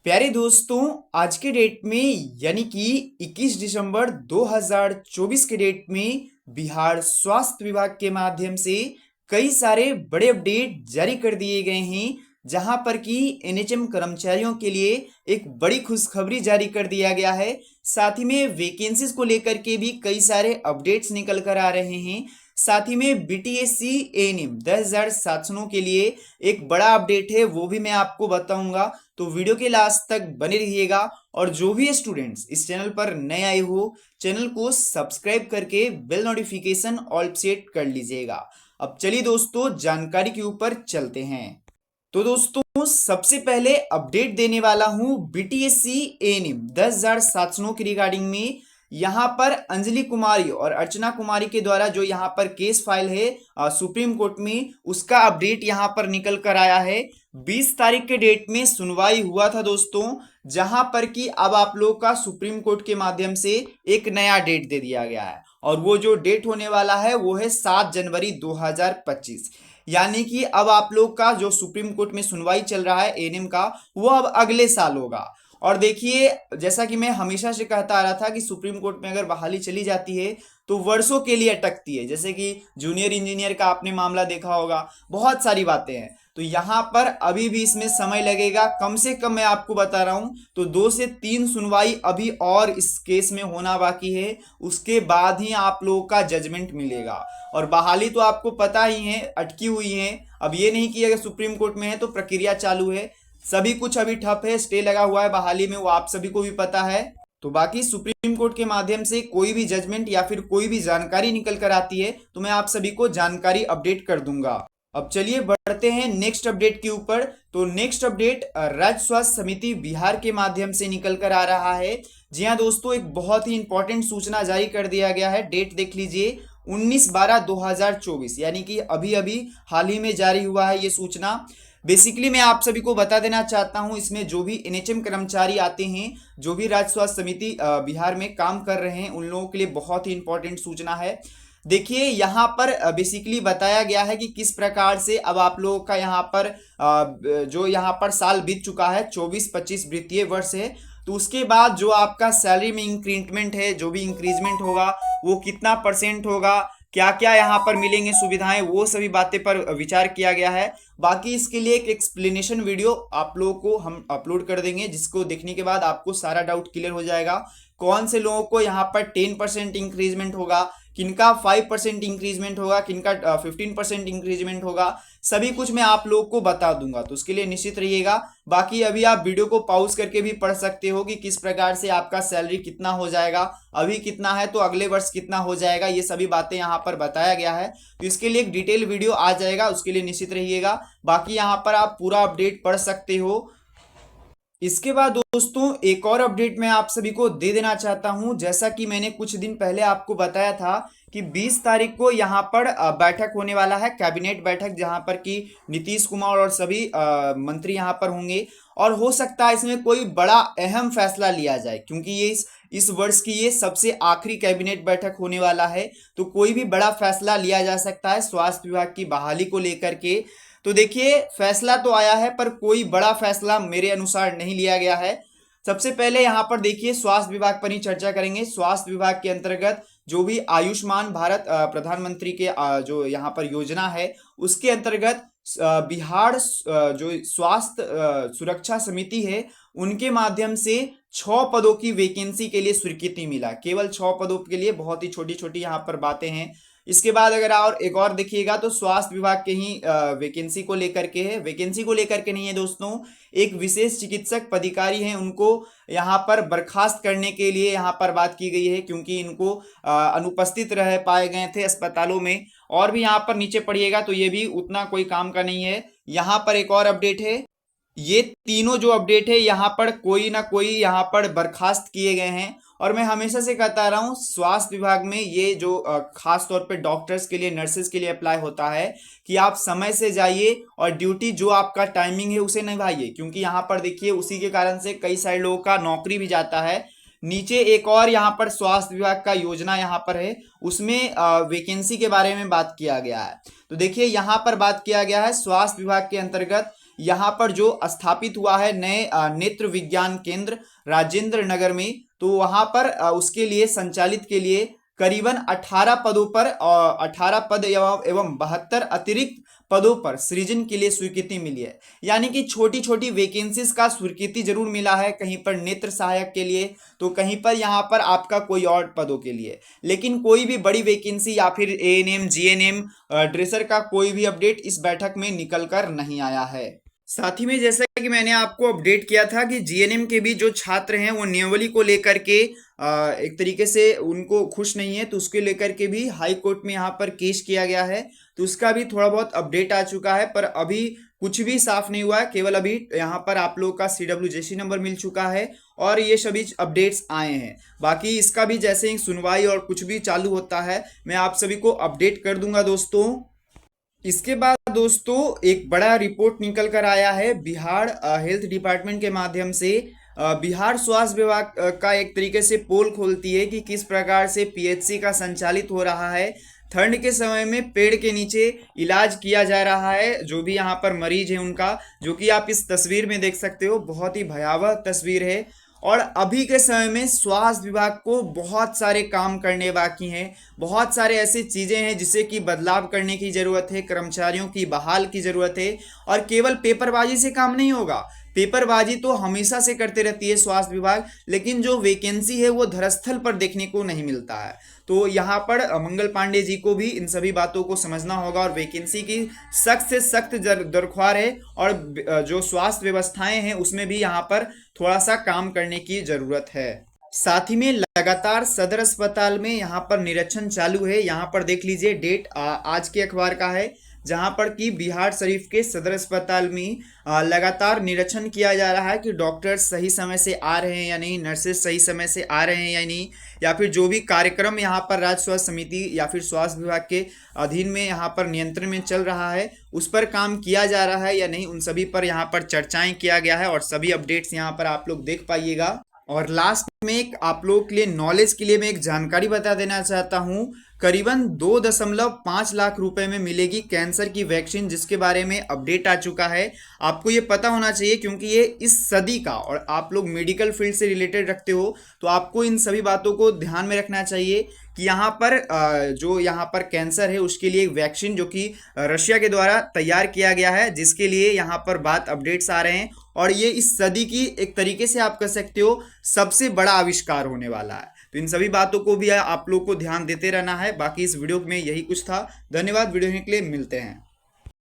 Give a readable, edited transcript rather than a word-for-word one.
प्यारे दोस्तों, आज के डेट में यानी कि 21 दिसंबर 2024 के डेट में बिहार स्वास्थ्य विभाग के माध्यम से कई सारे बड़े अपडेट जारी कर दिए गए हैं। जहां पर कि एनएचएम कर्मचारियों के लिए एक बड़ी खुशखबरी जारी कर दिया गया है। साथ ही में वैकेंसीज को लेकर के भी कई सारे अपडेट्स निकल कर आ रहे हैं। साथ ही में बीटीएससी एएनएम 10,000 शासनों के लिए एक बड़ा अपडेट है, वो भी मैं आपको बताऊंगा। तो वीडियो के लास्ट तक बने रहिएगा। और जो भी स्टूडेंट्स इस चैनल पर नए आए हो, चैनल को सब्सक्राइब करके बेल नोटिफिकेशन ऑल सेट कर लीजिएगा। अब चलिए दोस्तों, जानकारी के ऊपर चलते हैं। तो दोस्तों, सबसे पहले अपडेट देने वाला हूं बीटीएससी एएनएम 10,000 शासनों के रिगार्डिंग में। यहां पर अंजलि कुमारी और अर्चना कुमारी के द्वारा जो यहां पर केस फाइल है सुप्रीम कोर्ट में, उसका अपडेट यहां पर निकल कर आया है। 20 तारीख के डेट में सुनवाई हुआ था दोस्तों, जहां पर कि अब आप लोग का सुप्रीम कोर्ट के माध्यम से एक नया डेट दे दिया गया है। और वो जो डेट होने वाला है वो है 7 जनवरी 2025। यानी कि अब आप लोग का जो सुप्रीम कोर्ट में सुनवाई चल रहा है एएनएम का, वो अब अगले साल होगा। और देखिए, जैसा कि मैं हमेशा से कहता आ रहा था कि सुप्रीम कोर्ट में अगर बहाली चली जाती है तो वर्षों के लिए अटकती है। जैसे कि जूनियर इंजीनियर का आपने मामला देखा होगा, बहुत सारी बातें हैं। तो यहाँ पर अभी भी इसमें समय लगेगा, कम से कम मैं आपको बता रहा हूँ तो 2 से 3 सुनवाई अभी और इस केस में होना बाकी है। उसके बाद ही आप लोगों का जजमेंट मिलेगा। और बहाली तो आपको पता ही है अटकी हुई है। अब ये नहीं कि अगर सुप्रीम कोर्ट में है तो प्रक्रिया चालू है, सभी कुछ अभी ठप है, स्टे लगा हुआ है बहाली में, वो आप सभी को भी पता है। तो बाकी सुप्रीम कोर्ट के माध्यम से कोई भी जजमेंट या फिर कोई भी जानकारी निकल कर आती है तो मैं आप सभी को जानकारी अपडेट कर दूंगा। अब चलिए बढ़ते हैं नेक्स्ट अपडेट के ऊपर। तो नेक्स्ट अपडेट राज्य स्वास्थ्य समिति बिहार के माध्यम से निकल कर आ रहा है। जी हाँ दोस्तों, एक बहुत ही इंपॉर्टेंट सूचना जारी कर दिया गया है। डेट देख लीजिए, 19/12/2024, यानी कि अभी अभी हाल ही में जारी हुआ है ये सूचना। बेसिकली मैं आप सभी को बता देना चाहता हूं, इसमें जो भी एनएचएम कर्मचारी आते हैं, जो भी राज्य स्वास्थ्य समिति बिहार में काम कर रहे हैं, उन लोगों के लिए बहुत ही इंपॉर्टेंट सूचना है। देखिए, यहाँ पर बेसिकली बताया गया है कि किस प्रकार से अब आप लोगों का यहाँ पर जो यहाँ पर साल बीत चुका है, 24-25 वित्तीय वर्ष है, तो उसके बाद जो आपका सैलरी में इंक्रीमेंट है, जो भी इंक्रीजमेंट होगा वो कितना परसेंट होगा, क्या क्या यहाँ पर मिलेंगे सुविधाएं, वो सभी बातें पर विचार किया गया है। बाकी इसके लिए एक एक्सप्लेनेशन वीडियो आप लोगों को हम अपलोड कर देंगे, जिसको देखने के बाद आपको सारा डाउट क्लियर हो जाएगा। कौन से लोगों को यहाँ पर 10% इंक्रीजमेंट होगा, किनका 5% इंक्रीजमेंट होगा, किनका 15% इंक्रीजमेंट होगा, सभी कुछ मैं आप लोगों को बता दूंगा। तो उसके लिए निश्चित रहिएगा। बाकी अभी आप वीडियो को पॉज करके भी पढ़ सकते हो कि किस प्रकार से आपका सैलरी कितना हो जाएगा, अभी कितना है तो अगले वर्ष कितना हो जाएगा, ये सभी बातें यहाँ पर बताया गया है। तो इसके लिए एक डिटेल वीडियो आ जाएगा, उसके लिए निश्चित रहिएगा। बाकी यहाँ पर आप पूरा अपडेट पढ़ सकते हो। इसके बाद दोस्तों, एक और अपडेट मैं आप सभी को दे देना चाहता हूं। जैसा कि मैंने कुछ दिन पहले आपको बताया था कि 20 तारीख को यहां पर बैठक होने वाला है, कैबिनेट बैठक, जहां पर कि नीतीश कुमार और सभी मंत्री यहां पर होंगे। और हो सकता है इसमें कोई बड़ा अहम फैसला लिया जाए, क्योंकि ये इस वर्ष की ये सबसे आखिरी कैबिनेट बैठक होने वाला है। तो कोई भी बड़ा फैसला लिया जा सकता है स्वास्थ्य विभाग की बहाली को लेकर के। तो देखिए, फैसला तो आया है पर कोई बड़ा फैसला मेरे अनुसार नहीं लिया गया है। सबसे पहले यहाँ पर देखिए, स्वास्थ्य विभाग पर ही चर्चा करेंगे। स्वास्थ्य विभाग के अंतर्गत जो भी आयुष्मान भारत प्रधानमंत्री के जो यहाँ पर योजना है, उसके अंतर्गत बिहार जो स्वास्थ्य सुरक्षा समिति है, उनके माध्यम से 6 पदों की वैकेंसी के लिए स्वीकृति मिला। केवल 6 पदों के लिए, बहुत ही छोटी छोटी यहाँ पर बातें हैं। इसके बाद अगर और एक और देखिएगा तो स्वास्थ्य विभाग के ही वैकेंसी को लेकर के है। वैकेंसी को लेकर के नहीं है दोस्तों, एक विशेष चिकित्सक पदाधिकारी हैं, उनको यहाँ पर बर्खास्त करने के लिए यहाँ पर बात की गई है, क्योंकि इनको अनुपस्थित रह पाए गए थे अस्पतालों में। और भी यहाँ पर नीचे पढ़िएगा तो ये भी उतना कोई काम का नहीं है। यहाँ पर एक और अपडेट है, ये तीनों जो अपडेट है यहाँ पर कोई ना कोई यहाँ पर बर्खास्त किए गए हैं। और मैं हमेशा से कहता रहा हूँ, स्वास्थ्य विभाग में ये जो खास तौर पे डॉक्टर्स के लिए, नर्सेज के लिए अप्लाई होता है कि आप समय से जाइए और ड्यूटी जो आपका टाइमिंग है उसे निभाइए, क्योंकि यहाँ पर देखिए उसी के कारण से कई सारे लोगों का नौकरी भी जाता है। नीचे एक और यहाँ पर स्वास्थ्य विभाग का योजना यहाँ पर है, उसमें वैकेंसी के बारे में बात किया गया है। तो देखिए, यहाँ पर बात किया गया है स्वास्थ्य विभाग के अंतर्गत यहाँ पर जो स्थापित हुआ है नए नेत्र विज्ञान केंद्र राजेंद्र नगर में, तो वहां पर उसके लिए संचालित के लिए करीबन 18 पदों पर 18 पद एवं 72 अतिरिक्त पदों पर सृजन के लिए स्वीकृति मिली है। यानी कि छोटी छोटी वैकेंसीज का स्वीकृति जरूर मिला है, कहीं पर नेत्र सहायक के लिए, तो कहीं पर यहाँ पर आपका कोई और पदों के लिए, लेकिन कोई भी बड़ी वैकेंसी या फिर एएनएम जीएनएम ड्रेसर का कोई भी अपडेट इस बैठक में निकल कर नहीं आया है। साथ ही में जैसा कि मैंने आपको अपडेट किया था कि जीएनएम के भी जो छात्र हैं वो नियमावली को लेकर के एक तरीके से उनको खुश नहीं है, तो उसके लेकर के भी हाई कोर्ट में यहाँ पर केस किया गया है, तो उसका भी थोड़ा बहुत अपडेट आ चुका है, पर अभी कुछ भी साफ नहीं हुआ है। केवल अभी यहाँ पर आप लोगों का CWJC नंबर मिल चुका है और ये सभी अपडेट्स आए हैं। बाकी इसका भी जैसे ही सुनवाई और कुछ भी चालू होता है मैं आप सभी को अपडेट कर दूंगा दोस्तों। इसके बाद दोस्तों एक बड़ा रिपोर्ट निकल कर आया है बिहार हेल्थ डिपार्टमेंट के माध्यम से। बिहार स्वास्थ्य विभाग का एक तरीके से पोल खोलती है कि किस प्रकार से PHC का संचालित हो रहा है। ठंड के समय में पेड़ के नीचे इलाज किया जा रहा है जो भी यहाँ पर मरीज है उनका, जो कि आप इस तस्वीर में देख सकते हो, बहुत ही भयावह तस्वीर है। और अभी के समय में स्वास्थ्य विभाग को बहुत सारे काम करने बाकी हैं, बहुत सारे ऐसी चीज़ें हैं जिसे कि बदलाव करने की ज़रूरत है, कर्मचारियों की बहाल की ज़रूरत है। और केवल पेपरबाजी से काम नहीं होगा, पेपरबाजी तो हमेशा से करते रहती है स्वास्थ्य विभाग, लेकिन जो वैकेंसी है वो धरास्थल पर देखने को नहीं मिलता है। तो यहाँ पर मंगल पांडे जी को भी इन सभी बातों को समझना होगा और वैकेंसी की सख्त से सख्त दरख्वार है, और जो स्वास्थ्य व्यवस्थाएं हैं उसमें भी यहाँ पर थोड़ा सा काम करने की जरूरत है। साथ ही में लगातार सदर अस्पताल में यहाँ पर निरीक्षण चालू है। यहाँ पर देख लीजिए डेट आज के अखबार का है, जहां पर कि बिहार शरीफ के सदर अस्पताल में लगातार निरीक्षण किया जा रहा है कि डॉक्टर सही समय से आ रहे हैं या नहीं, नर्सेस सही समय से आ रहे हैं या नहीं, या फिर जो भी कार्यक्रम यहाँ पर राज्य स्वास्थ्य समिति या फिर स्वास्थ्य विभाग के अधीन में यहाँ पर नियंत्रण में चल रहा है उस पर काम किया जा रहा है या नहीं, उन सभी पर यहाँ पर चर्चाएं किया गया है और सभी अपडेट्स यहाँ पर आप लोग देख पाइएगा। और लास्ट में एक आप लोगों के लिए नॉलेज के लिए मैं एक जानकारी बता देना चाहता हूँ। करीबन 2.5 लाख रुपए में मिलेगी कैंसर की वैक्सीन, जिसके बारे में अपडेट आ चुका है। आपको ये पता होना चाहिए क्योंकि ये इस सदी का, और आप लोग मेडिकल फील्ड से रिलेटेड रखते हो तो आपको इन सभी बातों को ध्यान में रखना चाहिए कि यहाँ पर जो यहाँ पर कैंसर है उसके लिए वैक्सीन जो कि रशिया के द्वारा तैयार किया गया है, जिसके लिए यहाँ पर बात अपडेट्स आ रहे हैं, और ये इस सदी की एक तरीके से आप कह सकते हो सबसे बड़ा आविष्कार होने वाला है। तो इन सभी बातों को भी आप लोग को ध्यान देते रहना है। बाकी इस वीडियो में यही कुछ था। धन्यवाद, वीडियो देखने के लिए, मिलते हैं।